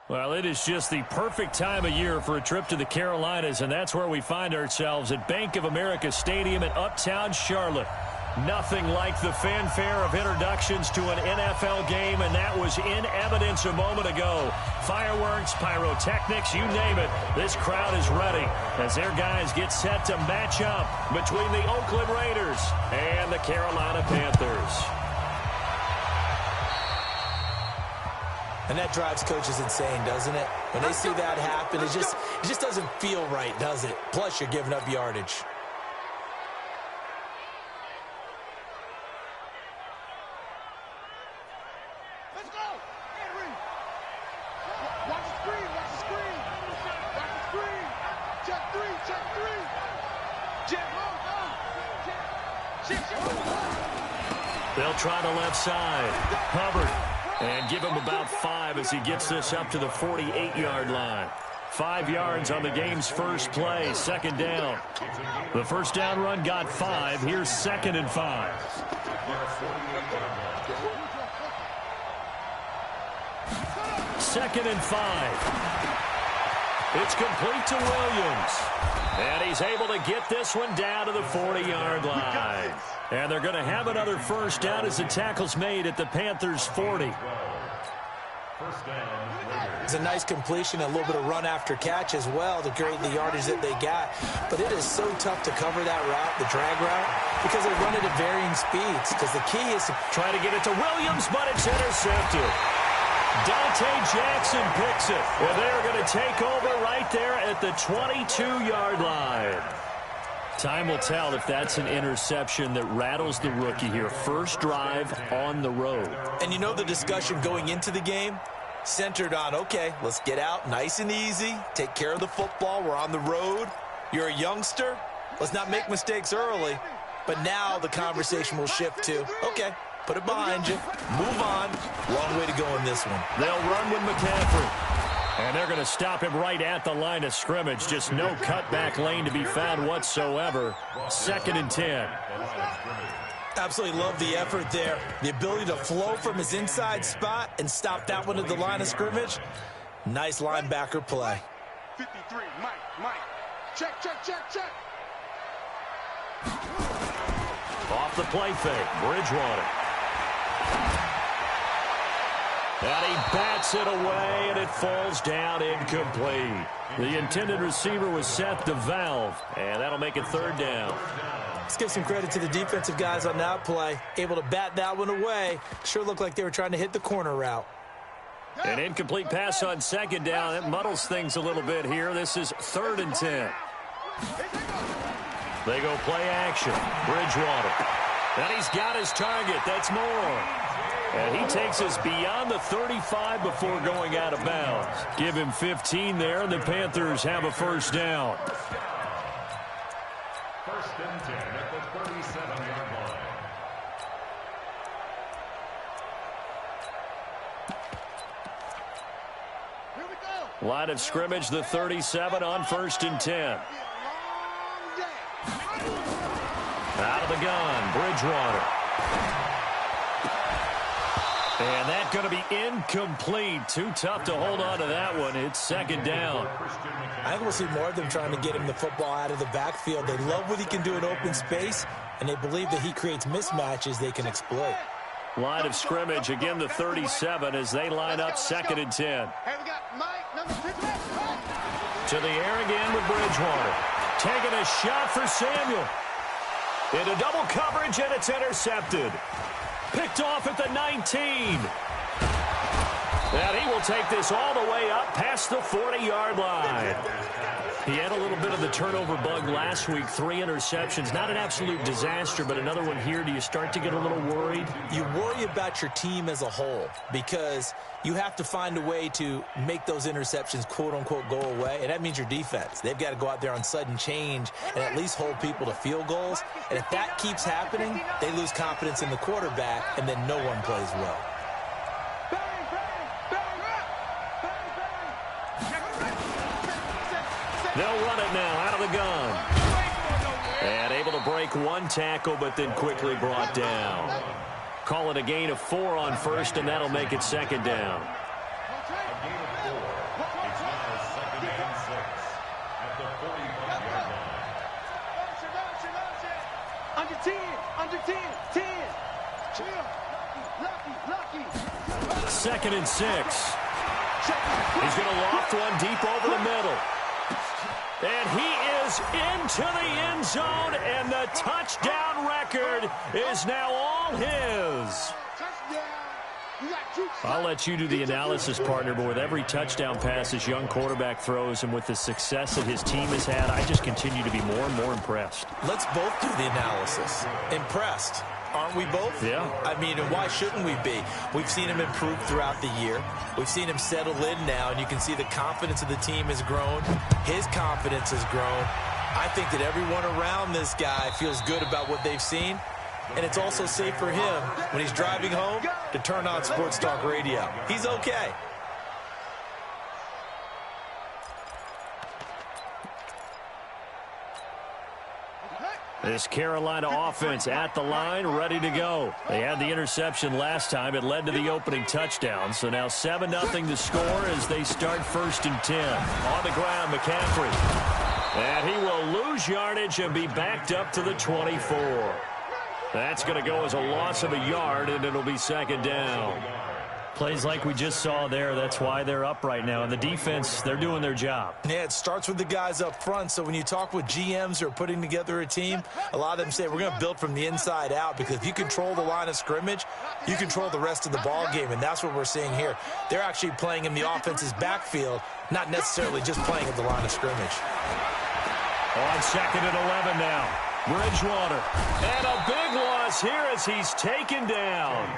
Well, it is just the perfect time of year for a trip to the Carolinas, and that's where we find ourselves at Bank of America Stadium in Uptown Charlotte. Nothing like the fanfare of introductions to an NFL game, and that was in evidence a moment ago. Fireworks, pyrotechnics, you name it. This crowd is ready as their guys get set to match up between the Oakland Raiders and the Carolina Panthers. And that drives coaches insane, doesn't it? When they see that happen, it just doesn't feel right, does it? Plus, you're giving up yardage. Let's go! Watch the screen, watch the screen. Watch the screen. Check three, check three. Check, They'll try the left side. Hubbard. And give him about 5 as he gets this up to the 48-yard line. 5 yards on the game's first play, second down. The first down run got 5. Here's 2nd and 5. Second and 5. It's complete to Williams. And he's able to get this one down to the 40-yard line. And they're going to have another first down as the tackle's made at the Panthers' 40. It's a nice completion, a little bit of run after catch as well to create the yardage that they got. But it is so tough to cover that route, the drag route, because they run it at varying speeds. Because the key is to try to get it to Williams, but it's intercepted. Dante Jackson picks it. Well, they're going to take over right there at the 22-yard line. Time will tell if that's an interception that rattles the rookie here. First drive on the road. And you know the discussion going into the game? Centered on, okay, let's get out nice and easy. Take care of the football. We're on the road. You're a youngster. Let's not make mistakes early. But now the conversation will shift to, okay, put it behind you. Move on. Long way to go in this one. They'll run with McCaffrey. And they're going to stop him right at the line of scrimmage. Just no cutback lane to be found whatsoever. 2nd and 10. Absolutely love the effort there. The ability to flow from his inside spot and stop that one at the line of scrimmage. Nice linebacker play. 53, Mike. Check, check, check, check. Off the play fake, Bridgewater. And he bats it away, and it falls down incomplete. The intended receiver was Seth DeValve, and that'll make it 3rd down. Let's give some credit to the defensive guys on that play. Able to bat that one away. Sure looked like they were trying to hit the corner route. An incomplete pass on 2nd down. It muddles things a little bit here. This is 3rd and 10. They go play action. Bridgewater. And he's got his target. That's Moore. And he takes us beyond the 35 before going out of bounds. Give him 15 there, and the Panthers have a first down. 1st and 10 at the 37-yard line. Line of scrimmage, the 37 on 1st and 10. Out of the gun, Bridgewater. And that's going to be incomplete. Too tough to hold on to that one. It's 2nd down. I think we'll see more of them trying to get him the football out of the backfield. They love what he can do in open space, and they believe that he creates mismatches they can exploit. Line of scrimmage, again the 37 as they line up 2nd and 10. To the air again with Bridgewater. Taking a shot for Samuel. Into double coverage, and it's intercepted. Picked off at the 19. And he will take this all the way up past the 40-yard line. He had a little bit of the turnover bug last week, 3 interceptions. Not an absolute disaster, but another one here. Do you start to get a little worried? You worry about your team as a whole because you have to find a way to make those interceptions, quote-unquote, go away, and that means your defense. They've got to go out there on sudden change and at least hold people to field goals. And if that keeps happening, they lose confidence in the quarterback, and then no one plays well. They'll run it now out of the gun. And able to break one tackle, but then quickly brought down. Call it a gain of 4 on 1st, and that'll make it 2nd down. the 45-yard line. Under 10, under 10, 10. Chill. Lucky. 2nd and 6. He's going to loft one deep over the middle. And he is into the end zone, and the touchdown record is now all his. I'll let you do the analysis, partner, but with every touchdown pass this young quarterback throws and with the success that his team has had, I just continue to be more and more impressed. Let's both do the analysis. Impressed. Aren't we both? Yeah. I mean, and why shouldn't we be? We've seen him improve throughout the year. We've seen him settle in now, and you can see the confidence of the team has grown. His confidence has grown. I think that everyone around this guy feels good about what they've seen, and it's also safe for him when he's driving home to turn on Sports Talk Radio. He's okay. This Carolina offense at the line, ready to go. They had the interception last time. It led to the opening touchdown. So now 7-0 to score as they start 1st and 10. On the ground, McCaffrey. And he will lose yardage and be backed up to the 24. That's going to go as a loss of a yard, and it'll be 2nd down. Plays like we just saw there. That's why they're up right now. And the defense, they're doing their job. Yeah, it starts with the guys up front. So when you talk with GMs who are putting together a team, a lot of them say we're going to build from the inside out, because if you control the line of scrimmage, you control the rest of the ball game, and that's what we're seeing here. They're actually playing in the offense's backfield, not necessarily just playing at the line of scrimmage. On 2nd and 11 now. Bridgewater. And a big loss here as he's taken down.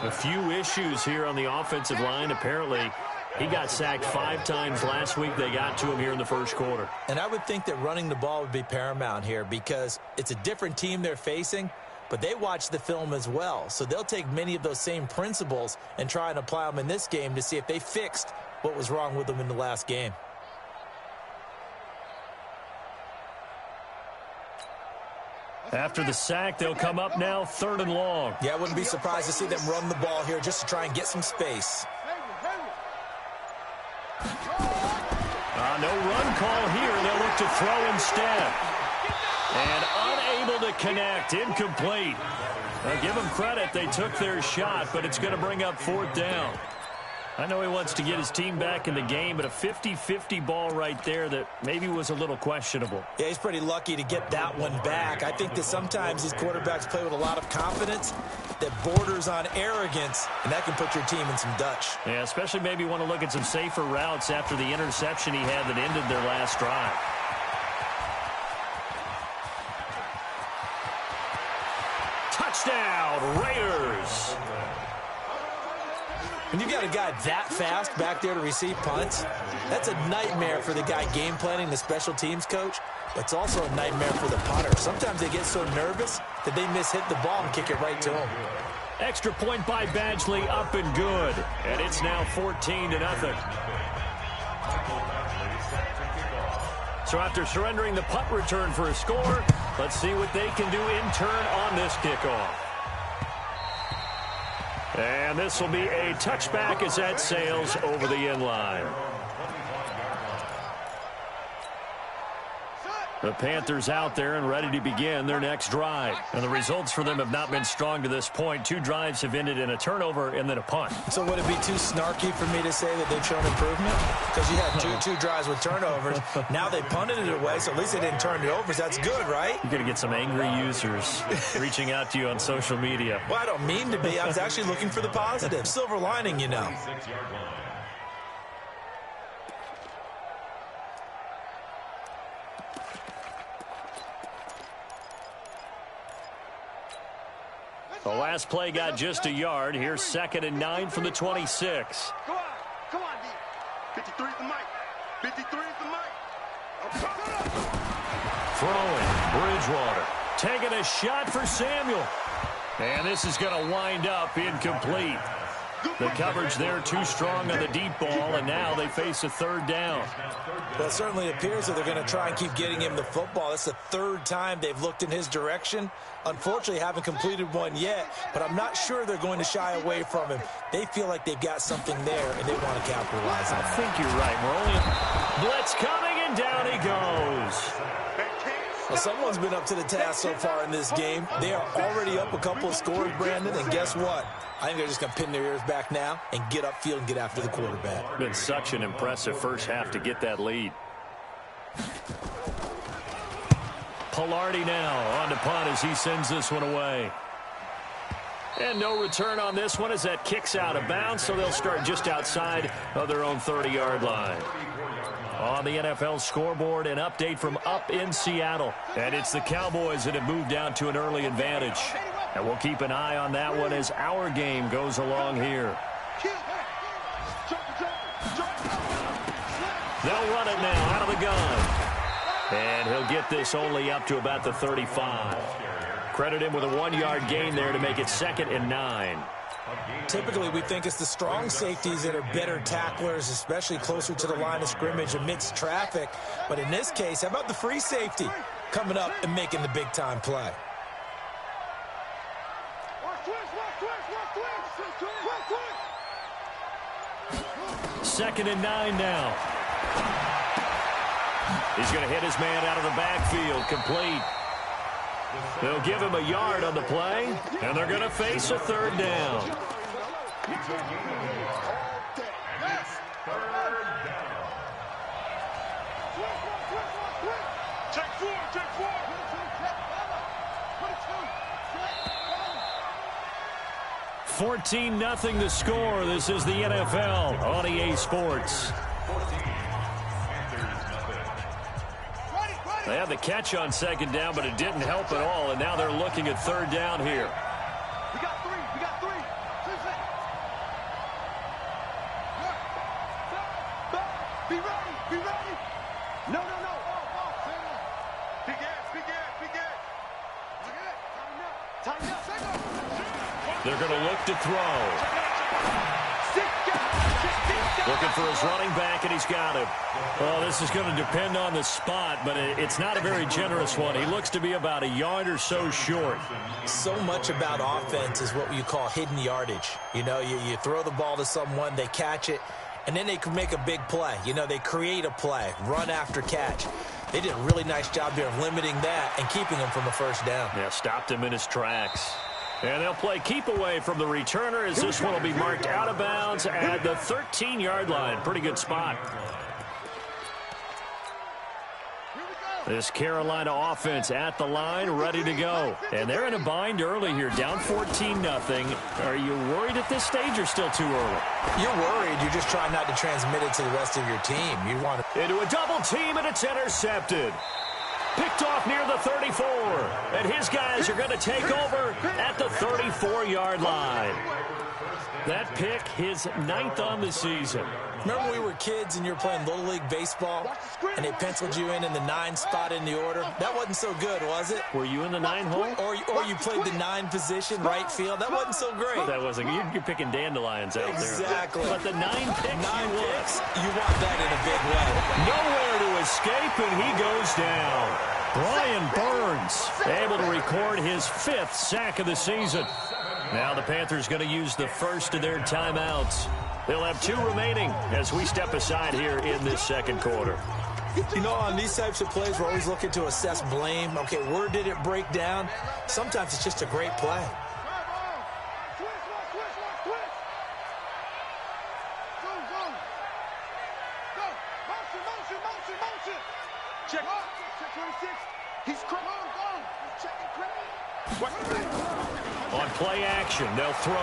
A few issues here on the offensive line. Apparently, he got sacked 5 times last week. They got to him here in the first quarter. And I would think that running the ball would be paramount here, because it's a different team they're facing, but they watch the film as well. So they'll take many of those same principles and try and apply them in this game to see if they fixed what was wrong with them in the last game. After the sack, they'll come up now 3rd and long. Yeah, I wouldn't be surprised to see them run the ball here just to try and get some space. No run call here. They'll look to throw instead. And unable to connect. Incomplete. Now, give them credit. They took their shot, but it's going to bring up 4th down. I know he wants to get his team back in the game, but a 50-50 ball right there that maybe was a little questionable. Yeah, he's pretty lucky to get that one back. I think that sometimes these quarterbacks play with a lot of confidence that borders on arrogance, and that can put your team in some Dutch. Yeah, especially maybe want to look at some safer routes after the interception he had that ended their last drive. Touchdown, Raiders! When you've got a guy that fast back there to receive punts, that's a nightmare for the guy game planning, the special teams coach, but it's also a nightmare for the punter. Sometimes they get so nervous that they mishit the ball and kick it right to him. Extra point by Badgley, up and good. And it's now 14-0. So after surrendering the punt return for a score, let's see what they can do in turn on this kickoff. And this will be a touchback as that sails over the end line. The Panthers out there and ready to begin their next drive. And the results for them have not been strong to this point. 2 drives have ended in a turnover and then a punt. So would it be too snarky for me to say that they've shown improvement? Because you had two drives with turnovers. Now they punted it away, so at least they didn't turn it over. So that's good, right? You're going to get some angry users reaching out to you on social media. Well, I don't mean to be. I was actually looking for the positive. Silver lining, you know. The last play got just a yard. Here's 2nd and 9 from the 26. Come on, D. 53 is the mic. 53 is the mic. Throwing, Bridgewater. Taking a shot for Samuel. And this is going to wind up incomplete. The coverage there too strong on the deep ball, and now they face a 3rd down. Well, it certainly appears that they're going to try and keep getting him the football. That's the 3rd time they've looked in his direction. Unfortunately, haven't completed one yet, but I'm not sure they're going to shy away from him. They feel like they've got something there, and they want to capitalize on it. I think you're right. We're only blitz coming, and down he goes. Well, someone's been up to the task so far in this game. They are already up a couple of scores, Brandon, and guess what? I think they're just going to pin their ears back now and get upfield and get after the quarterback. Been such an impressive first half to get that lead. Pilardi now on to punt as he sends this one away. And no return on this one as that kicks out of bounds, so they'll start just outside of their own 30-yard line. On the NFL scoreboard, an update from up in Seattle. And it's the Cowboys that have moved down to an early advantage. And we'll keep an eye on that one as our game goes along here. They'll run it now out of the gun. And he'll get this only up to about the 35. Credit him with a 1-yard gain there to make it 2nd and 9. Typically, we think it's the strong safeties that are better tacklers, especially closer to the line of scrimmage amidst traffic. But in this case, how about the free safety coming up and making the big-time play? Second and 9 now. He's going to hit his man out of the backfield, complete. They'll give him a yard on the play, and they're going to face a 3rd down. Check 4. 14-0 the score. This is the NFL on EA Sports. They had the catch on 2nd down, but it didn't help at all, and now they're looking at 3rd down here. We got 3. Be ready. No. Big ass. Time up. They're going to look to throw. Looking for his running back, and he's got him. Well, this is going to depend on the spot, but it's not a very generous one. He looks to be about a yard or so short. So much about offense is what you call hidden yardage. You know, you throw the ball to someone, they catch it, and then they can make a big play. You know, they create a play, run after catch. They did a really nice job there of limiting that and keeping him from a 1st down. Yeah, stopped him in his tracks. And they'll play keep away from the returner as this one will be marked out of bounds at the 13-yard line. Pretty good spot. This Carolina offense at the line, ready to go. And they're in a bind early here, down 14-0. Are you worried at this stage or still too early? You're worried. You're just trying not to transmit it to the rest of your team. You want to... Into a double team, and it's intercepted. Picked off near the 34. And his guys are going to take over at the 34-yard line. That pick, his 9th on the season. Remember we were kids and you were playing Little League Baseball and they penciled you in the 9 spot in the order? That wasn't so good, was it? Were you in the 9 hole? Or you played the 9 position, right field? That wasn't so great. That wasn't. You're picking dandelions out exactly. there. But the 9 picks, you want that in a big way. Nowhere to escape, and he goes down. Brian Burns able to record his 5th sack of the season. Now the Panthers going to use the first of their timeouts. They'll have 2 remaining as we step aside here in this 2nd quarter. You know, on these types of plays, we're always looking to assess blame. Okay, where did it break down? Sometimes it's just a great play. Check 26. He's on play action, they'll throw.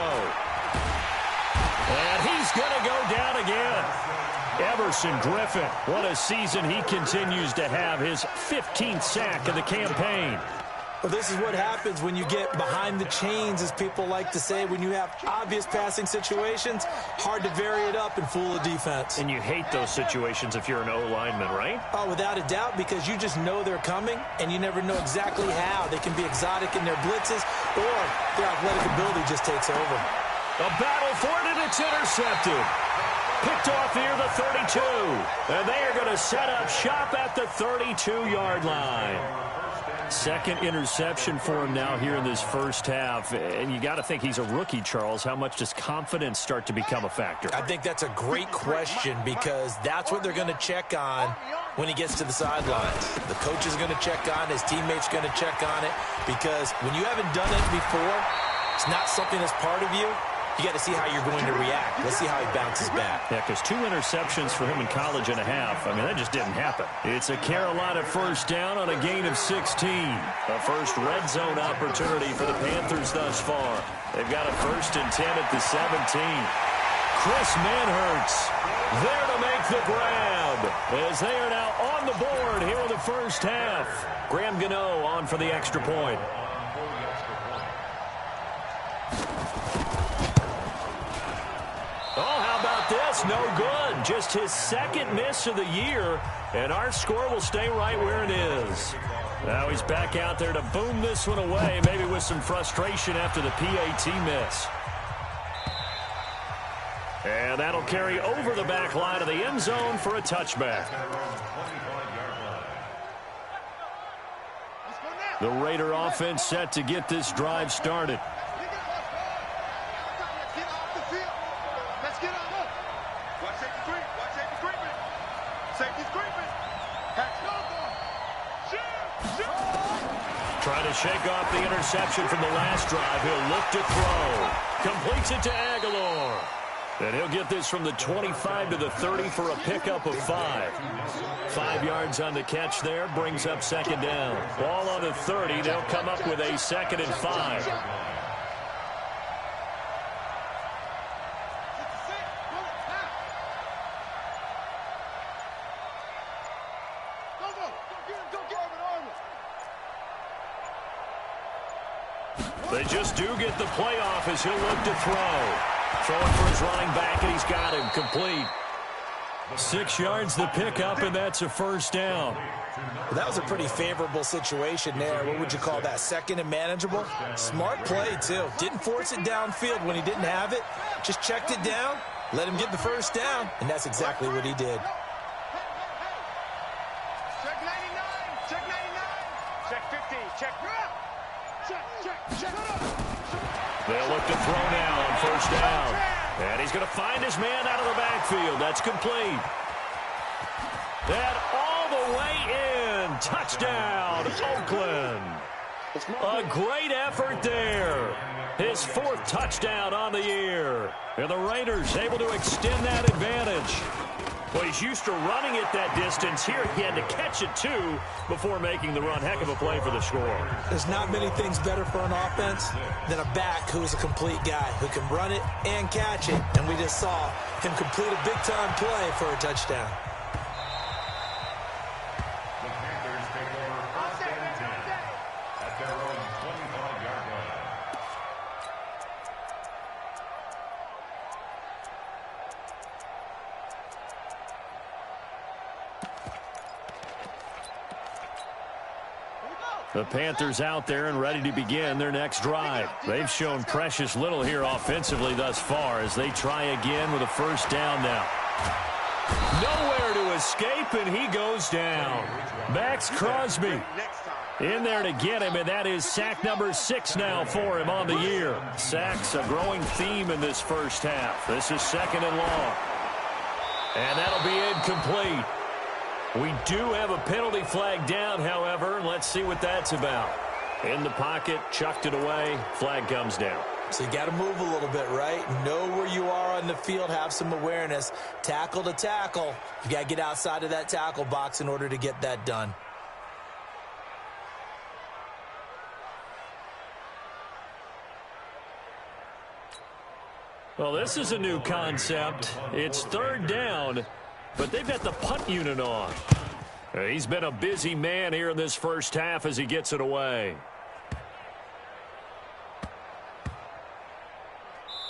And he's going to go down again. Everson Griffin, what a season he continues to have, his 15th sack of the campaign. Well, this is what happens when you get behind the chains, as people like to say. When you have obvious passing situations, hard to vary it up and fool a defense. And you hate those situations if you're an O-lineman, right? Oh, without a doubt, because you just know they're coming, and you never know exactly how. They can be exotic in their blitzes, or their athletic ability just takes over. A battle for it, and it's intercepted. Picked off near the 32. And they are going to set up shop at the 32-yard line. 2nd interception for him now here in this first half. And you got to think he's a rookie, Charles. How much does confidence start to become a factor? I think that's a great question, because that's what they're going to check on when he gets to the sidelines. The coach is going to check on it. His teammates going to check on it, because when you haven't done it before, it's not something that's part of you. You got to see how you're going to react. Let's see how he bounces back. Yeah, because 2 interceptions for him in college and a half. I mean, that just didn't happen. It's a Carolina first down on a gain of 16. A first red zone opportunity for the Panthers thus far. They've got a 1st and 10 at the 17. Chris Manhertz there to make the grab, as they are now on the board here in the first half. Graham Gano on for the extra point. Oh, how about this? No good. Just his 2nd miss of the year, and our score will stay right where it is. Now he's back out there to boom this one away, maybe with some frustration after the PAT miss. And that'll carry over the back line of the end zone for a touchback. The Raider offense set to get this drive started. Trying to shake off the interception from the last drive. He'll look to throw. Completes it to Aguilar. And he'll get this from the 25 to the 30 for a pickup of 5. 5 yards on the catch there. Brings up 2nd down. Ball on the 30. They'll come up with a 2nd and 5. They just do get the playoff as he'll look to throw. Throwing for his running back, and he's got him complete. 6 yards the pickup, and that's a first down. Well, that was a pretty favorable situation there. What would you call that? 2nd and manageable? Smart play, too. Didn't force it downfield when he didn't have it. Just checked it down, let him get the first down, and that's exactly what he did. Check 99. Check 99. Check 50. Check. Check. They'll look to throw now on first down. And he's going to find his man out of the backfield. That's complete. And all the way in. Touchdown, Oakland. A great effort there. His 4th touchdown on the year. And the Raiders able to extend that advantage. Well, he's used to running it that distance. Here he had to catch it, too, before making the run. Heck of a play for the score. There's not many things better for an offense than a back who is a complete guy who can run it and catch it. And we just saw him complete a big-time play for a touchdown. The Panthers take over 1st and 10 at their own 25-yard line. The Panthers out there and ready to begin their next drive. They've shown precious little here offensively thus far as they try again with a first down now. Nowhere to escape, and he goes down. Max Crosby in there to get him, and that is sack number 6 now for him on the year. Sacks a growing theme in this first half. This is 2nd and long. And that'll be incomplete. We do have a penalty flag down, however. Let's see what that's about. In the pocket, chucked it away. Flag comes down. So you got to move a little bit, right? Know where you are on the field. Have some awareness. Tackle to tackle. You got to get outside of that tackle box in order to get that done. Well, this is a new concept. It's 3rd down, but they've got the punt unit on. He's been a busy man here in this first half as he gets it away.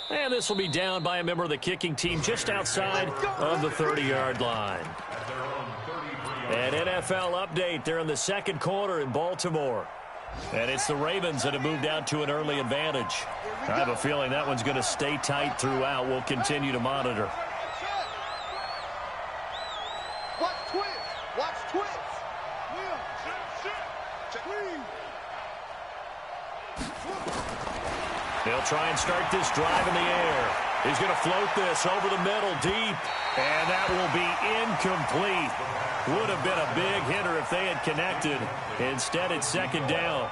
And this will be down by a member of the kicking team just outside of the 30-yard line. An NFL update there in the 2nd quarter in Baltimore. And it's the Ravens that have moved out to an early advantage. I have a feeling that one's going to stay tight throughout. We'll continue to monitor. Watch twist. Watch twist. They'll try and start this drive in the air. He's going to float this over the middle deep, and that will be incomplete. Would have been a big hitter if they had connected. Instead, it's second down.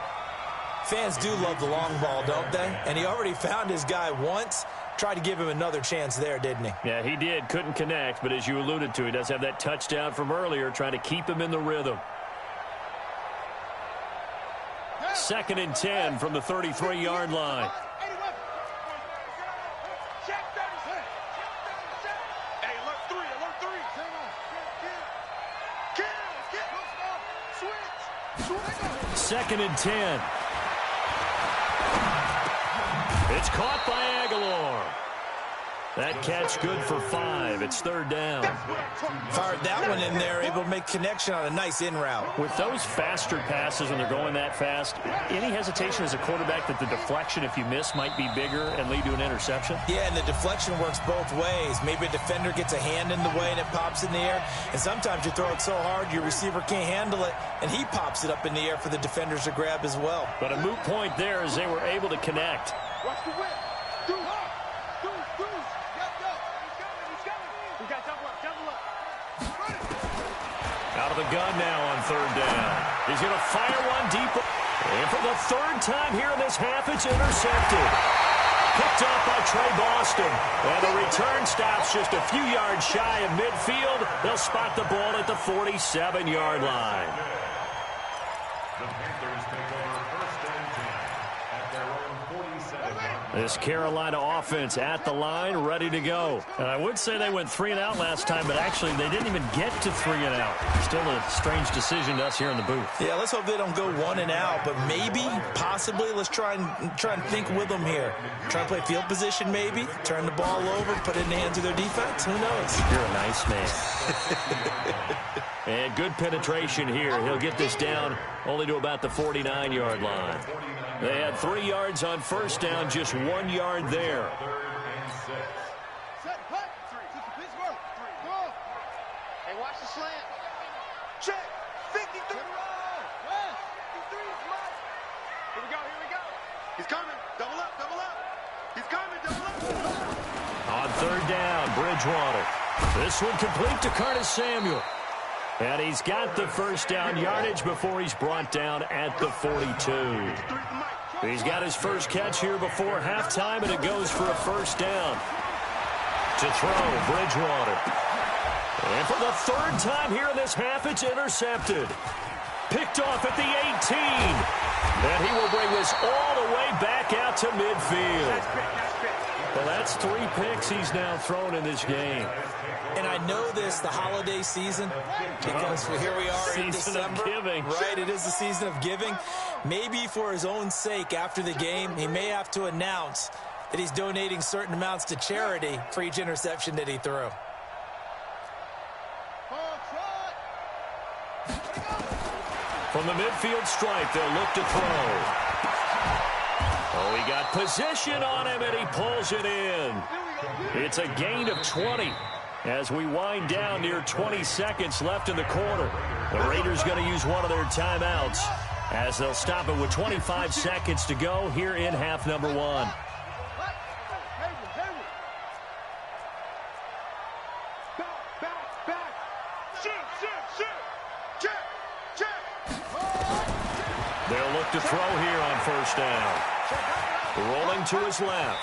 Fans do love the long ball, don't they? And he already found his guy once. Tried to give him another chance there, didn't he? Yeah, he did. Couldn't connect, but as you alluded to, he does have that touchdown from earlier, trying to keep him in the rhythm. 2nd and 10 from the 33-yard line. Second and 10. It's caught by Aguilar. That catch good for 5. It's 3rd down. Fired that one in there, able to make connection on a nice in route. With those faster passes when they're going that fast, any hesitation as a quarterback that the deflection, if you miss, might be bigger and lead to an interception? Yeah, and the deflection works both ways. Maybe a defender gets a hand in the way and it pops in the air. And sometimes you throw it so hard your receiver can't handle it, and he pops it up in the air for the defenders to grab as well. But a moot point there as they were able to connect. Watch the whip. Out of the gun now on 3rd down. He's going to fire one deep. And for the 3rd time here in this half, it's intercepted. Picked off by Trey Boston. And the return stops just a few yards shy of midfield. They'll spot the ball at the 47-yard line. The Panthers take over 1st and 10 at their own 47-yard line. This Carolina offense at the line, ready to go. And I would say they went 3 and out last time, but actually they didn't even get to 3 and out. Still a strange decision to us here in the booth. Yeah, let's hope they don't go 1 and out, but maybe, possibly, let's try and think with them here. Try and play field position maybe, turn the ball over, put it in the hands of their defense. Who knows? You're a nice man. And good penetration here. He'll get this down only to about the 49-yard line. They had 3 yards on 1st down, just 1 yard there. 3rd and 6. Set, hut. Pittsburgh. Go. Hey, watch the slant. Check. 53. West. 53 is Mike. Here we go. He's coming. Double up. He's coming. Double up. On 3rd down, Bridgewater. This one complete to Curtis Samuel. And he's got the 1st down yardage before he's brought down at the 42. He's got his first catch here before halftime, and it goes for a 1st down. To throw, Bridgewater. And for the 3rd time here in this half, it's intercepted. Picked off at the 18. And he will bring this all the way back out to midfield. Well, that's 3 picks he's now thrown in this game. And I know this, the holiday season, because here we are in December. Season of giving. Right, it is the season of giving. Maybe for his own sake after the game, he may have to announce that he's donating certain amounts to charity for each interception that he threw. From the midfield stripe, they'll look to throw. Oh, he got position on him, and he pulls it in. It's a gain of 20 as we wind down near 20 seconds left in the quarter. The Raiders going to use one of their timeouts as they'll stop it with 25 seconds to go here in half number 1. They'll look to throw here on 1st down. Rolling to his left.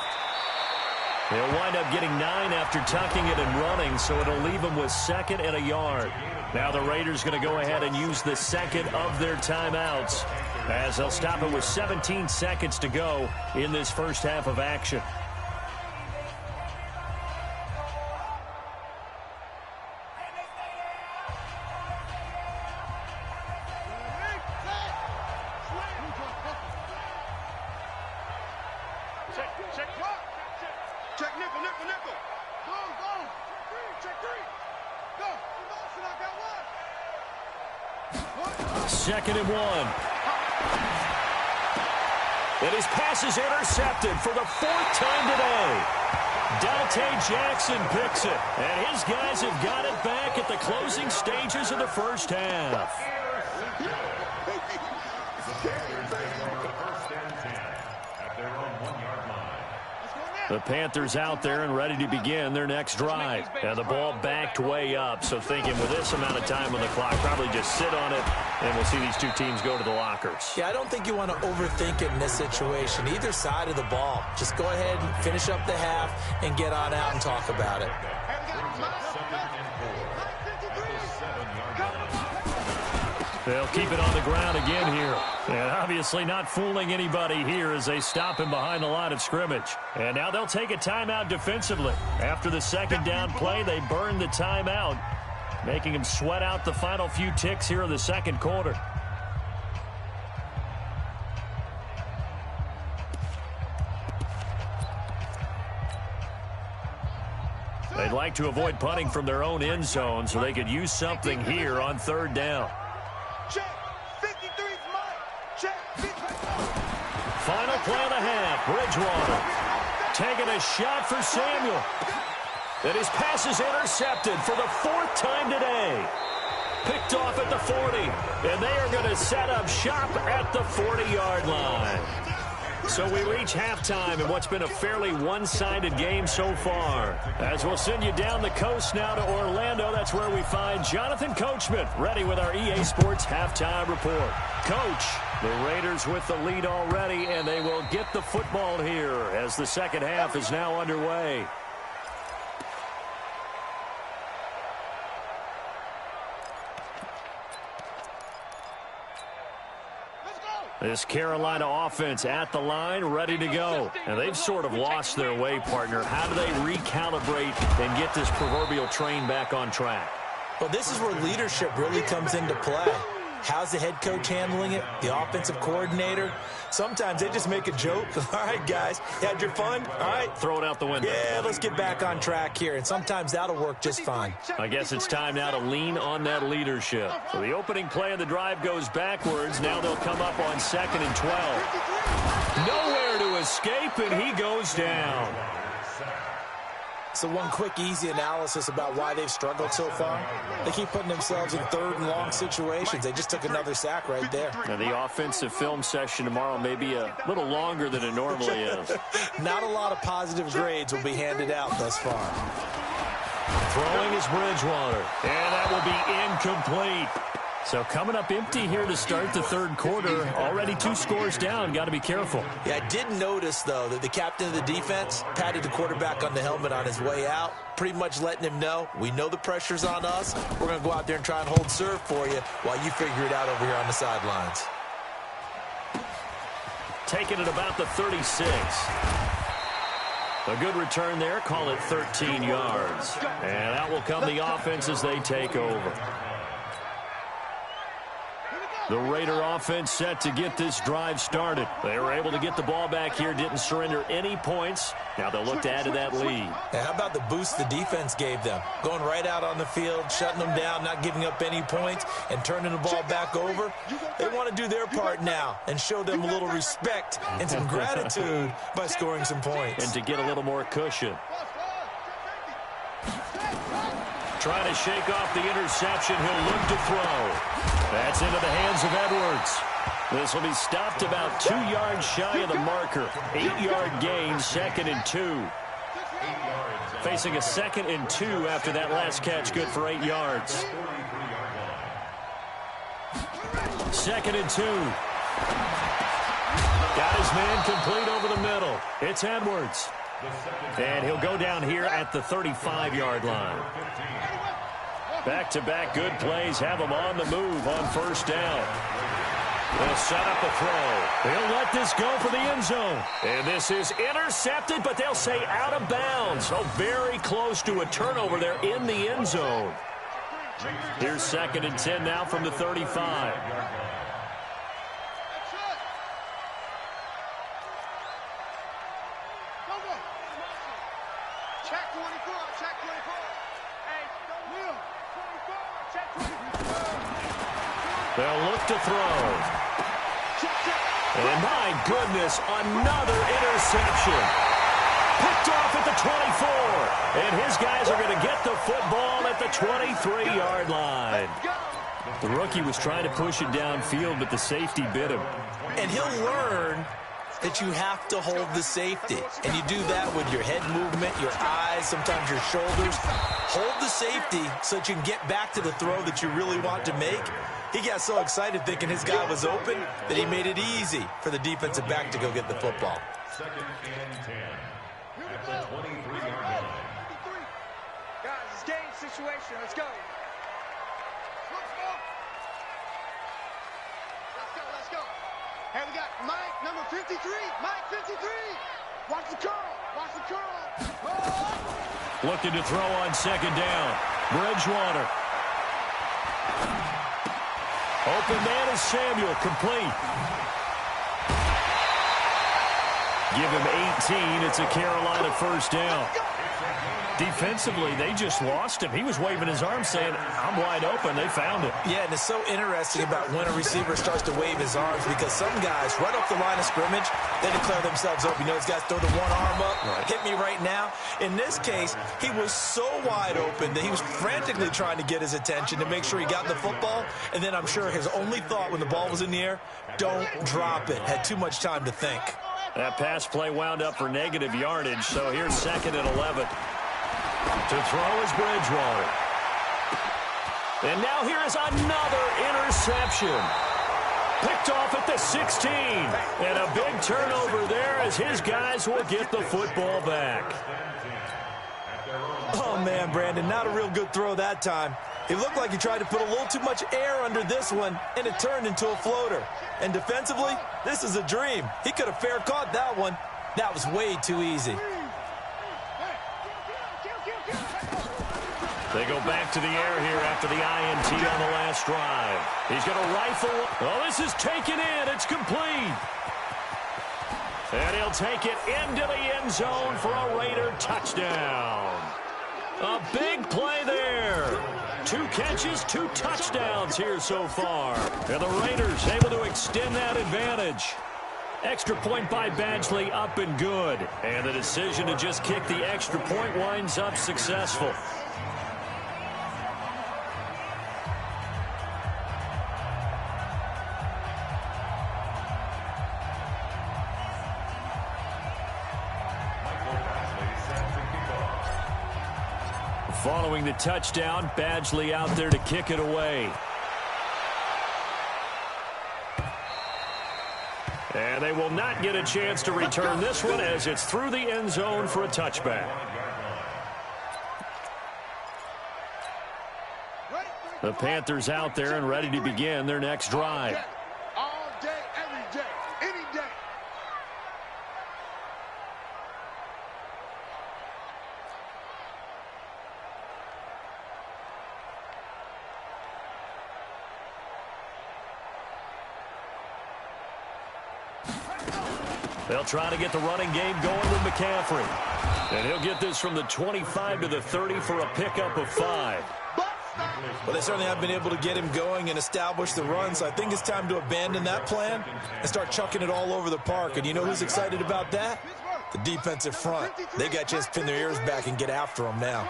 He'll wind up getting 9 after tucking it and running, so it'll leave him with 2nd and a yard. Now the Raiders going to go ahead and use the 2nd of their timeouts as they'll stop it with 17 seconds to go in this first half of action. Check nickel. Go. Check 3. Go. 2nd and 1. And his pass is intercepted for the 4th time today. Dante Jackson picks it, and his guys have got it back at the closing stages of the first half. The Panthers take over 1st and 10 at their own 1-yard line. The Panthers out there and ready to begin their next drive. And the ball backed way up, so thinking with this amount of time on the clock, probably just sit on it, and we'll see these two teams go to the lockers. Yeah, I don't think you want to overthink it in this situation. Either side of the ball. Just go ahead and finish up the half and get on out and talk about it. They'll keep it on the ground again here. And obviously not fooling anybody here as they stop him behind the line of scrimmage. And now they'll take a timeout defensively. After the second down play, they burn the timeout, making him sweat out the final few ticks here in the second quarter. They'd like to avoid punting from their own end zone so they could use something here on third down. Check. 53's mine. Check. Final play of the half. Bridgewater taking a shot for Samuel. And his pass is intercepted for the fourth time today. Picked off at the 40. And they are going to set up shop at the 40-yard line. So we reach halftime in what's been a fairly one-sided game so far. As we'll send you down the coast now to Orlando, that's where we find Jonathan Coachman, ready with our EA Sports Halftime Report. Coach, the Raiders with the lead already, and they will get the football here as the second half is now underway. This Carolina offense at the line, ready to go. And they've sort of lost their way, partner. How do they recalibrate and get this proverbial train back on track? Well, this is where leadership really comes into play. How's the head coach handling it? The offensive coordinator? Sometimes they just make a joke. All right, guys, you had your fun? All right. Throw it out the window. Yeah, let's get back on track here. And sometimes that'll work just fine. I guess it's time now to lean on that leadership. So the opening play of the drive goes backwards. Now they'll come up on 2nd and 12. Nowhere to escape, and he goes down. So one quick, easy analysis about why they've struggled so far. They keep putting themselves in third and long situations. They just took another sack right there. Now the offensive film session tomorrow may be a little longer than it normally is. Not a lot of positive grades will be handed out thus far. Throwing is Bridgewater, and that will be incomplete. So coming up empty here to start the third quarter. Already 2 scores down. Got to be careful. Yeah, I did notice, though, that the captain of the defense patted the quarterback on the helmet on his way out, pretty much letting him know, we know the pressure's on us. We're going to go out there and try and hold serve for you while you figure it out over here on the sidelines. Taking it about the 36. A good return there. Call it 13 yards. And out will come the offense as they take over. The Raider offense set to get this drive started. They were able to get the ball back here, didn't surrender any points. Now they'll look to add to that lead. And how about the boost the defense gave them? Going right out on the field, shutting them down, not giving up any points, and turning the ball back over. They want to do their part now and show them a little respect and some gratitude by scoring some points. And to get a little more cushion. Trying to shake off the interception. He'll look to throw. That's into the hands of Edwards. This will be stopped about 2 yards shy of the marker. 8-yard gain, 2nd and 2. Facing a 2nd and 2 after that last catch, good for 8 yards. 2nd and 2. Got his man complete over the middle. It's Edwards. And he'll go down here at the 35-yard line. Back-to-back good plays have him on the move on first down. They'll set up a throw. They'll let this go for the end zone. And this is intercepted, but they'll say out of bounds. So very close to a turnover there in the end zone. Here's 2nd and 10 now from the 35. They'll look to throw. And my goodness, another interception. Picked off at the 24. And his guys are going to get the football at the 23-yard line. The rookie was trying to push it downfield, but the safety bit him. And he'll learn that you have to hold the safety. And you do that with your head movement, your eyes, sometimes your shoulders. Hold the safety so that you can get back to the throw that you really want to make. He got so excited thinking his guy was open that he made it easy for the defensive back to go get the football. 2nd and 10 at the 23-yard line. Guys, it's game situation. Let's go. Let's go. Hey, we got Mike, number 53. Mike, 53. Watch the curl. Watch the curl. Oh! Looking to throw on 2nd down. Bridgewater. Open man is Samuel, complete. Give him 18. It's a Carolina 1st down. Defensively, they just lost him. He was waving his arm saying, I'm wide open. They found it. Yeah, and it's so interesting about when a receiver starts to wave his arms because some guys, right off the line of scrimmage, they declare themselves open. You know, these guys throw the one arm up, hit me right now. In this case, he was so wide open that he was frantically trying to get his attention to make sure he got the football. And then I'm sure his only thought when the ball was in the air, don't drop it. Had too much time to think. That pass play wound up for negative yardage, so here's 2nd and 11. To throw is Bridgewater. And now here is another interception. Picked off at the 16. And a big turnover there as his guys will get the football back. Oh, man, Brandon, not a real good throw that time. It looked like he tried to put a little too much air under this one, and it turned into a floater. And defensively, this is a dream. He could have fair caught that one. That was way too easy. They go back to the air here after the INT on the last drive. He's going to rifle. Oh, this is taken in. It's complete. And he'll take it into the end zone for a Raider touchdown. A big play there. 2 catches, 2 touchdowns here so far. And the Raiders able to extend that advantage. Extra point by Badgley up and good. And the decision to just kick the extra point winds up successful. Following the touchdown, Badgley out there to kick it away. And they will not get a chance to return this one as it's through the end zone for a touchback. The Panthers out there and ready to begin their next drive. All day, every day, any day. They'll try to get the running game going with McCaffrey. And he'll get this from the 25 to the 30 for a pickup of 5. Well, they certainly have been able to get him going and establish the run, so I think it's time to abandon that plan and start chucking it all over the park. And you know who's excited about that? The defensive front. They got a chance to pin their ears back and get after him now.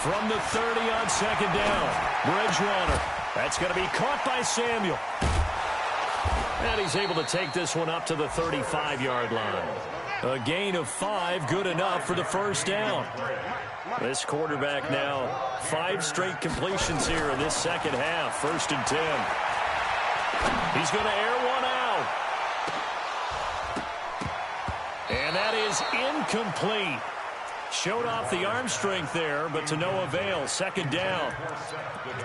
From the 30 on 2nd down, Bridgewater. That's going to be caught by Samuel. And he's able to take this one up to the 35-yard line. A gain of 5, good enough for the 1st down. This quarterback now, 5 straight completions here in this second half. 1st and 10. He's going to air one out. And that is incomplete. Showed off the arm strength there, but to no avail. 2nd down.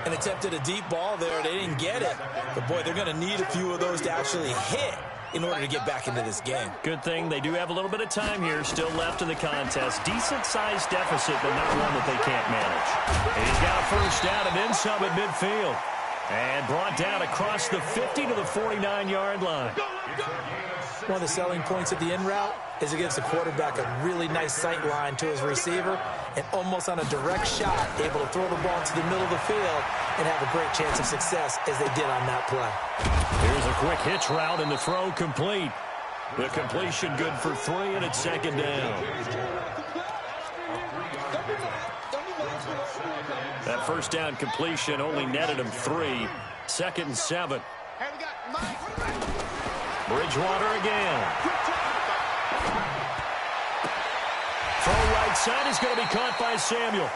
And attempted a deep ball there. They didn't get it. But, boy, they're going to need a few of those to actually hit in order to get back into this game. Good thing they do have a little bit of time here still left in the contest. Decent-sized deficit, but not one that they can't manage. And he's got a 1st down and then some at midfield. And brought down across the 50 to the 49-yard line. One of the selling points of the in route is it gives the quarterback a really nice sight line to his receiver and almost on a direct shot able to throw the ball into the middle of the field and have a great chance of success as they did on that play. Here's a quick hitch route and the throw complete. The completion good for 3 and it's 2nd down. That 1st down completion only netted him 3. 2nd and 7. Hey, we got Mike. Bridgewater again. Throw right side is going to be caught by Samuel.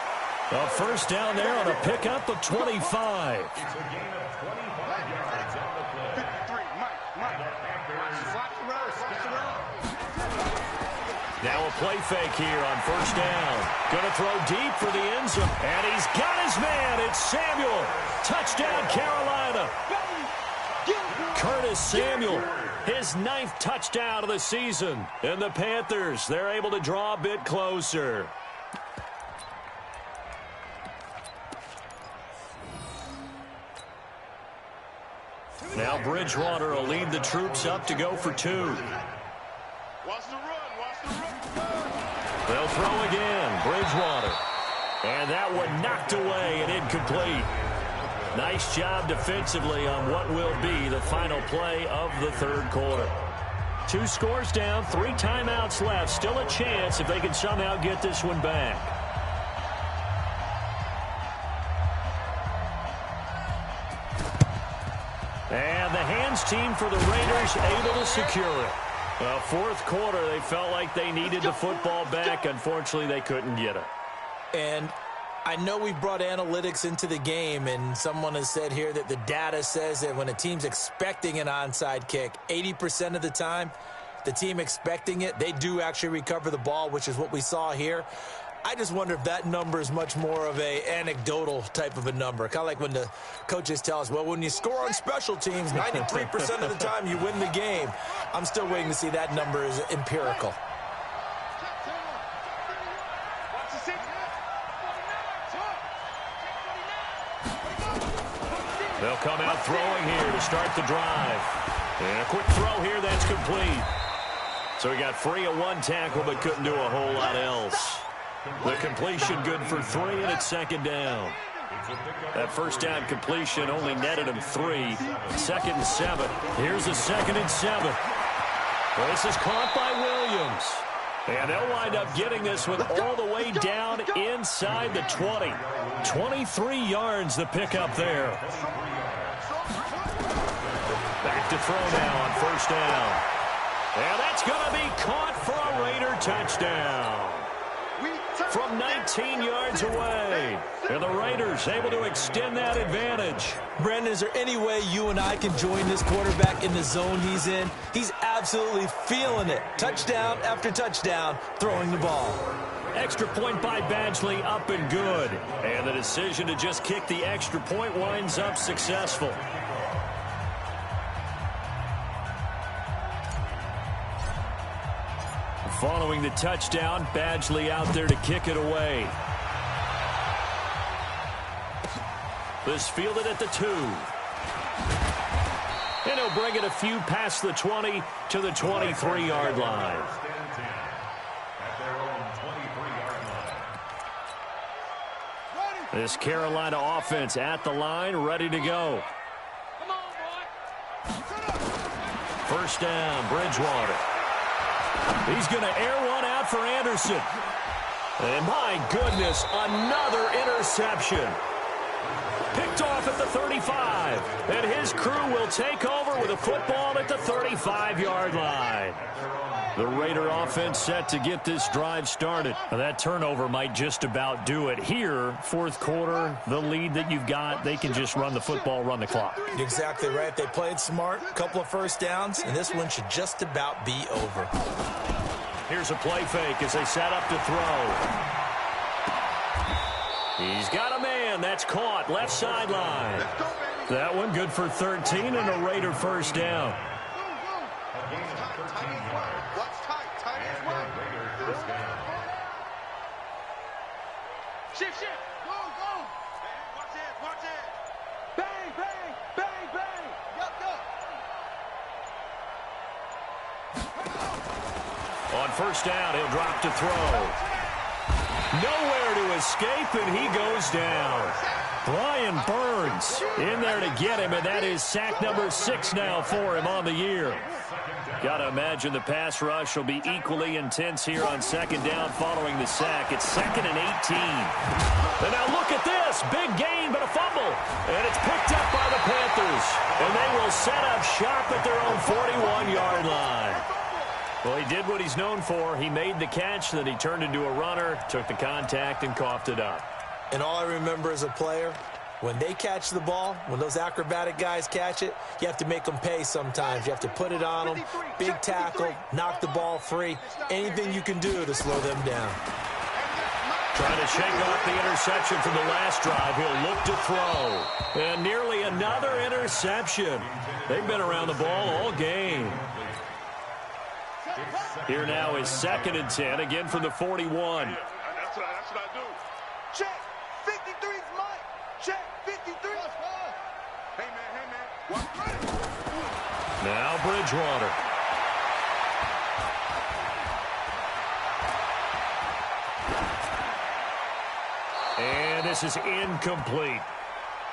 A first down there on a pickup of 25. It's a gain of 25 yards on the play. 53, Mike. Watch the road. Now a play fake here on first down. Going to throw deep for the end zone. And he's got his man. It's Samuel. Touchdown, Carolina. Curtis Samuel, his 9th touchdown of the season. And the Panthers, they're able to draw a bit closer. Now Bridgewater will lead the troops up to go for 2. Watch the run. They'll throw again. Bridgewater. And that one knocked away and incomplete. Nice job defensively on what will be the final play of the third quarter. 2 scores down, 3 timeouts left. Still a chance if they can somehow get this one back. And the hands team for the Raiders able to secure it. Well, fourth quarter, they felt like they needed the football back. Unfortunately, they couldn't get it. And I know we brought analytics into the game, and someone has said here that the data says that when a team's expecting an onside kick, 80% of the time, the team expecting it, they do actually recover the ball, which is what we saw here. I just wonder if that number is much more of a anecdotal type of a number. Kind of like when the coaches tell us, well, when you score on special teams, 93% of the time you win the game. I'm still waiting to see that number is empirical. They'll come out throwing here to start the drive. And a quick throw here, that's complete. So he got free of 1 tackle but couldn't do a whole lot else. The completion good for 3, and it's second down. That first down completion only netted him 3. 2nd and 7. Here's a 2nd and 7. This is caught by Williams. And they'll wind up getting this one all the way down inside the 20. 23 yards the pickup there. Back to throw now on first down. And that's going to be caught for a Raider touchdown. From 19 yards away. And the Raiders able to extend that advantage. Brandon, is there any way you and I can join this quarterback in the zone he's in? He's absolutely feeling it. Touchdown after touchdown, throwing the ball. Extra point by Badgley, up and good. And the decision to just kick the extra point winds up successful. Following the touchdown, Badgley out there to kick it away. This fielded at the 2. And he'll bring it a few past the 20 to the 23-yard line. This Carolina offense at the line, ready to go. First down, Bridgewater. He's going to air one out for Anderson. And my goodness, another interception. Picked off at the 35. And his crew will take over with a football at the 35-yard line. The Raider offense set to get this drive started. Now, that turnover might just about do it. Here, fourth quarter, the lead that you've got, they can just run the football, run the clock. Exactly right. They played smart, a couple of first downs, and this one should just about be over. Here's a play fake as they set up to throw. He's got a man. That's caught. Left sideline. That one good for 13 and a Raider first down. Shift. Go. Watch it. Bang. Go. On first down, he'll drop to throw. Nowhere to escape, and he goes down. Brian Burns in there to get him, and that is sack number 6 now for him on the year. Got to imagine the pass rush will be equally intense here on second down following the sack. It's 2nd and 18. And now look at this. loss. Big gain, but a fumble. And it's picked up by the Panthers. And they will set up shop at their own 41-yard line. Well, he did what he's known for. He made the catch, then he turned into a runner, took the contact, and coughed it up. And all I remember as a player, when they catch the ball, when those acrobatic guys catch it, you have to make them pay sometimes. You have to put it on them, big tackle, knock the ball free, anything you can do to slow them down. Trying to shake off the interception from the last drive. He'll look to throw. And nearly another interception. They've been around the ball all game. Here now is 2nd and 10, again from the 41. That's what I do. Check. 53's mine. Check. 53. Hey, man. Now Bridgewater. And this is incomplete.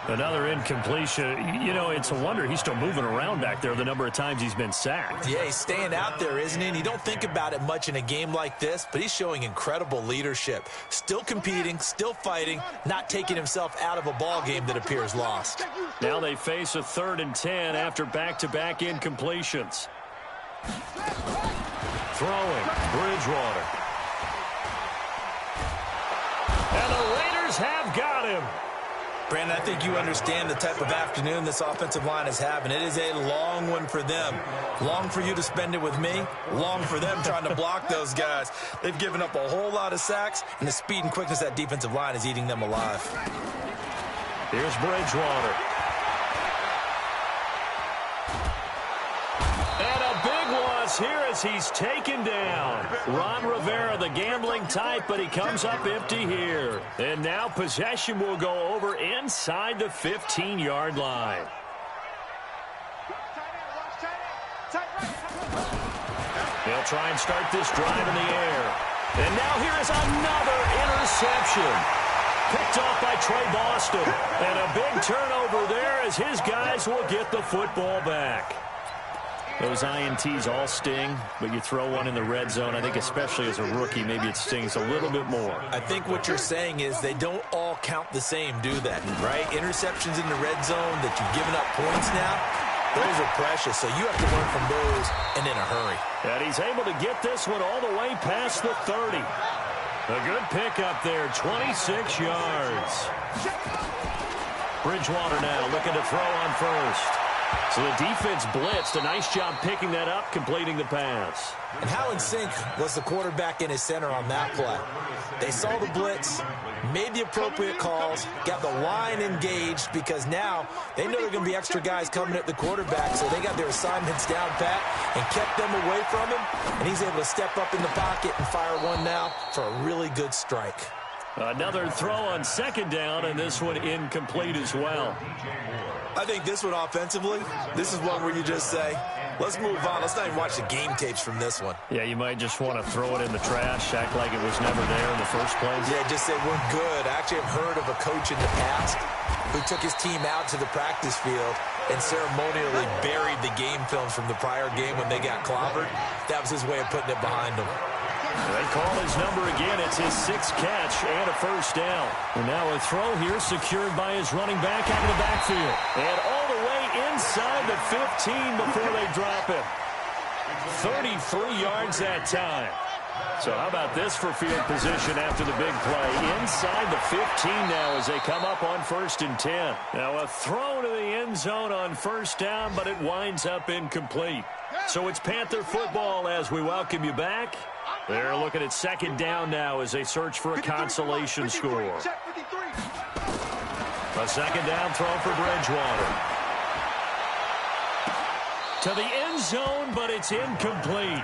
Another incompletion. You know, it's a wonder he's still moving around back there the number of times he's been sacked. Yeah, he's staying out there, isn't he? And you don't think about it much in a game like this, but he's showing incredible leadership. Still competing, still fighting, not taking himself out of a ball game that appears lost. Now they face a 3rd and 10 after back-to-back incompletions. Throwing, Bridgewater. And the Raiders have got him. Brandon, I think you understand the type of afternoon this offensive line is having. It is a long one for them. Long for you to spend it with me. Long for them trying to block those guys. They've given up a whole lot of sacks, and the speed and quickness of that defensive line is eating them alive. Here's Bridgewater. And a big loss here as he's taken down. Ron Rivera, the gambling type, but he comes up empty here. And now possession will go over inside the 15-yard line. They'll try and start this drive in the air. And now here is another interception. Picked off by Trey Boston. And a big turnover there as his guys will get the football back. Those INTs all sting, but you throw one in the red zone. I think especially as a rookie, maybe it stings a little bit more. I think what you're saying is they don't all count the same, do they? Right? Interceptions in the red zone that you've given up points now, those are precious, so you have to learn from those and in a hurry. And he's able to get this one all the way past the 30. A good pickup there, 26 yards. Bridgewater now looking to throw on first. So the defense blitzed. A nice job picking that up, completing the pass. And how in sync was the quarterback in his center on that play? They saw the blitz, made the appropriate calls, got the line engaged because now they know there are going to be extra guys coming at the quarterback, so they got their assignments down pat and kept them away from him, and he's able to step up in the pocket and fire one now for a really good strike. Another throw on 2nd down, and this one incomplete as well. I think this one offensively, this is one where you just say, let's move on. Let's not even watch the game tapes from this one. Yeah, you might just want to throw it in the trash, act like it was never there in the first place. Yeah, just say we're good. I actually have heard of a coach in the past who took his team out to the practice field and ceremonially buried the game films from the prior game when they got clobbered. That was his way of putting it behind them. They call his number again. It's his 6th catch and a first down. And now a throw here secured by his running back out of the backfield. And all the way inside the 15 before they drop him. 33 yards that time. So how about this for field position after the big play? Inside the 15 now as they come up on 1st and 10. Now a throw to the end zone on first down, but it winds up incomplete. So it's Panther football as we welcome you back. They're looking at 2nd down now as they search for a consolation score. A 2nd down throw for Bridgewater. To the end zone, but it's incomplete.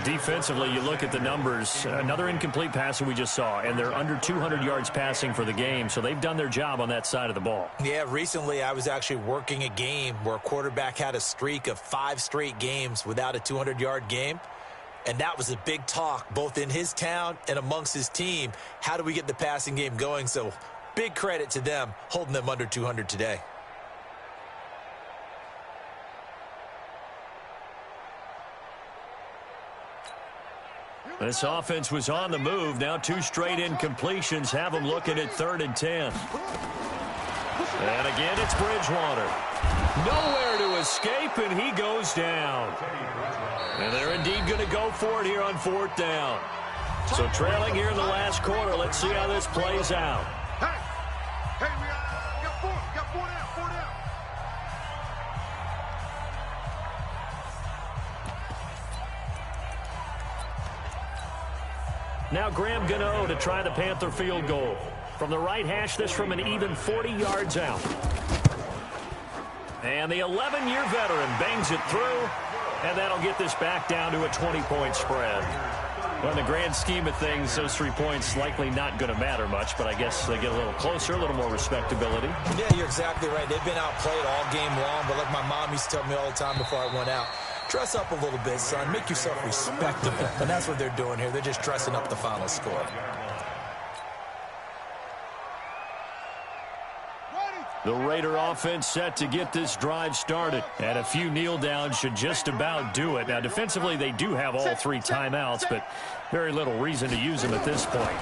Defensively, you look at the numbers. Another incomplete pass that we just saw, and they're under 200 yards passing for the game, so they've done their job on that side of the ball. Yeah, recently I was actually working a game where a quarterback had a streak of 5 straight games without a 200-yard game. And that was a big talk, both in his town and amongst his team. How do we get the passing game going? So big credit to them, holding them under 200 today. This offense was on the move. Now 2 straight incompletions have them looking at 3rd and 10. And again, it's Bridgewater. Nowhere to escape, and he goes down. And they're indeed going to go for it here on 4th down. So trailing here in the last quarter. Let's see how this plays out. Hey, we got 4. We got 4 down. 4 down. Now Graham Gano to try the Panther field goal. From the right hash, this from an even 40 yards out. And the 11-year veteran bangs it through, and that'll get this back down to a 20-point spread. Well, in the grand scheme of things, those 3 points likely not going to matter much, but I guess they get a little closer, a little more respectability. Yeah, you're exactly right. They've been outplayed all game long, but like my mom used to tell me all the time before I went out, dress up a little bit, son. Make yourself respectable. And that's what they're doing here. They're just dressing up the final score. The Raider offense set to get this drive started. And a few kneel downs should just about do it. Now, defensively, they do have all 3 timeouts, but very little reason to use them at this point.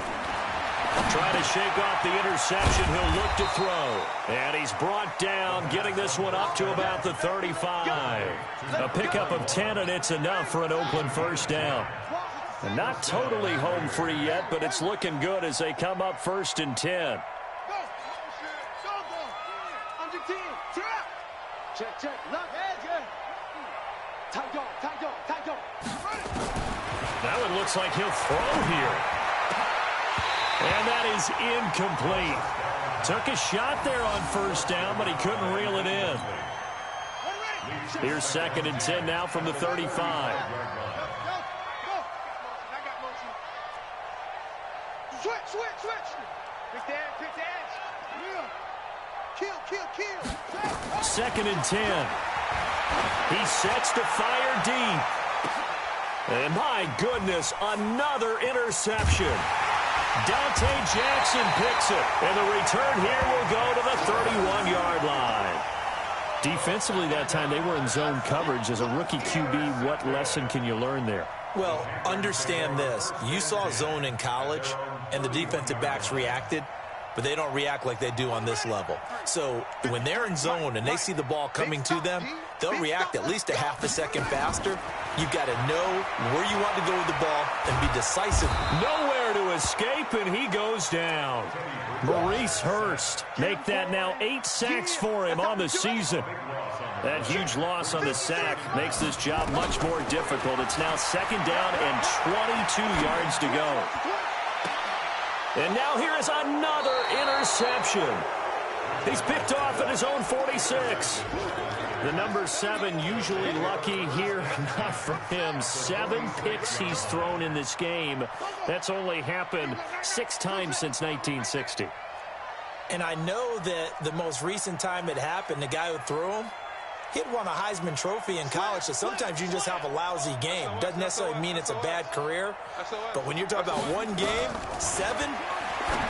Trying to shake off the interception. He'll look to throw. And he's brought down, getting this one up to about the 35. A pickup of 10, and it's enough for an Oakland first down. And not totally home free yet, but it's looking good as they come up 1st and 10. Check, check. Look, edge. Tight go. That one looks like he'll throw here. And that is incomplete. Took a shot there on 1st down, but he couldn't reel it in. Here's 2nd and 10 now from the 35. Go. I got motion. Switch. Pick the edge. Yeah. Kill. 2nd and 10. He sets to fire deep. And my goodness, another interception. Dante Jackson picks it. And the return here will go to the 31-yard line. Defensively that time, they were in zone coverage. As a rookie QB, what lesson can you learn there? Well, understand this. You saw zone in college, and the defensive backs reacted, but they don't react like they do on this level. So when they're in zone and they see the ball coming to them, they'll react at least a half a second faster. You've got to know where you want to go with the ball and be decisive. Nowhere to escape, and he goes down. Maurice Hurst, make that now 8 sacks for him on the season. That huge loss on the sack makes this job much more difficult. It's now 2nd down and 22 yards to go. And now here is another interception. He's picked off at his own 46. The number 7 usually lucky here. Not for him. 7 picks he's thrown in this game. That's only happened 6 times since 1960. And I know that the most recent time it happened, the guy who threw him, he had won a Heisman Trophy in college, so sometimes you just have a lousy game. Doesn't necessarily mean it's a bad career, but when you're talking about one game, 7,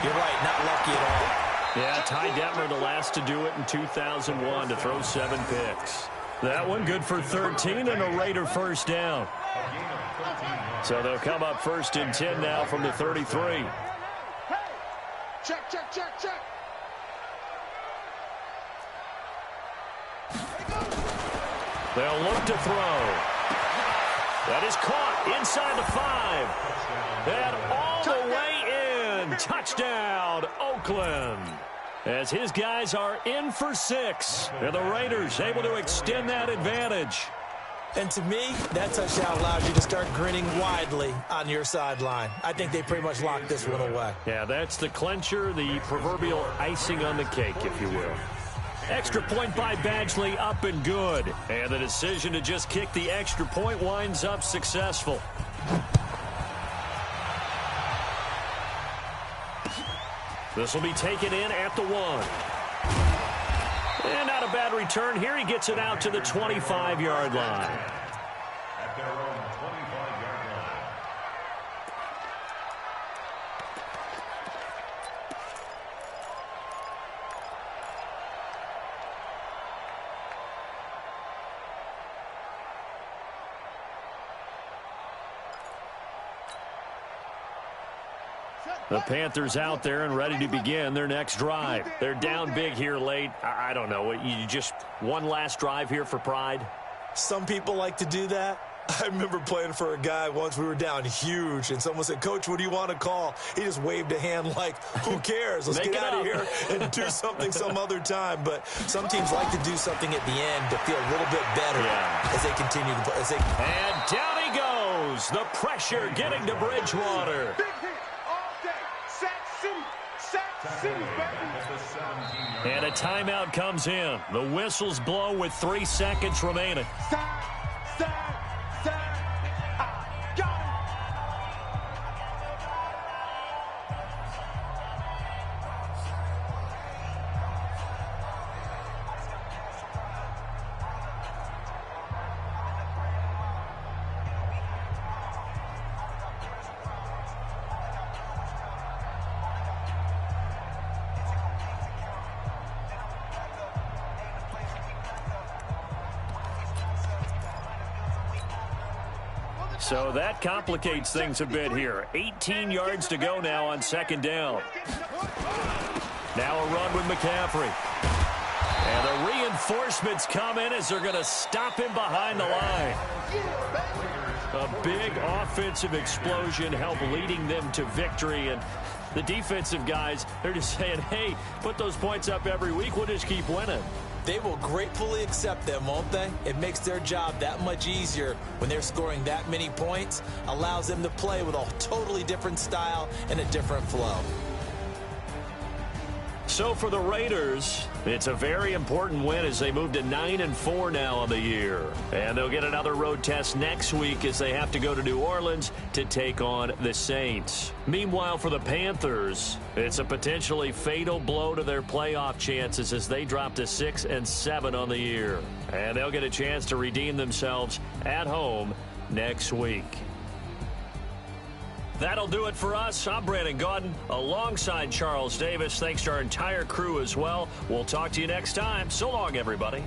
you're right, not lucky at all. Yeah, Ty Detmer, the last to do it in 2001, to throw 7 picks. That one good for 13 and a Raider first down. So they'll come up 1st and 10 now from the 33. Check. They'll look to throw. That is caught inside the 5. And all the way in. Touchdown, Oakland. As his guys are in for 6. And the Raiders able to extend that advantage. And to me, that touchdown allows you to start grinning widely on your sideline. I think they pretty much locked this one away. Yeah, that's the clincher, the proverbial icing on the cake, if you will. Extra point by Badgley, up and good. And the decision to just kick the extra point winds up successful. This will be taken in at the 1. And not a bad return here. He gets it out to the 25-yard line. At their own 25-yard line. The Panthers out there and ready to begin their next drive. They're down big here late. I don't know. You just one last drive here for pride? Some people like to do that. I remember playing for a guy once. We were down huge, and someone said, "Coach, what do you want to call?" He just waved a hand like, who cares? Let's get out of here and do something some other time. But some teams like to do something at the end to feel a little bit better as they continue to play. And down he goes. The pressure getting to Bridgewater. Big hit all day. Sack City. Sack City, baby. And a timeout comes in. The whistles blow with 3 seconds remaining. Sack, sack. So that complicates things a bit here. 18 yards to go now on second down. Now a run with McCaffrey. And the reinforcements come in as they're going to stop him behind the line. A big offensive explosion helped leading them to victory. And the defensive guys, they're just saying, hey, put those points up every week. We'll just keep winning. They will gratefully accept them, won't they? It makes their job that much easier when they're scoring that many points. Allows them to play with a totally different style and a different flow. So for the Raiders, it's a very important win as they move to 9-4 now on the year. And they'll get another road test next week as they have to go to New Orleans to take on the Saints. Meanwhile, for the Panthers, it's a potentially fatal blow to their playoff chances as they drop to 6-7 on the year. And they'll get a chance to redeem themselves at home next week. That'll do it for us. I'm Brandon Gaudin alongside Charles Davis. Thanks to our entire crew as well. We'll talk to you next time. So long, everybody.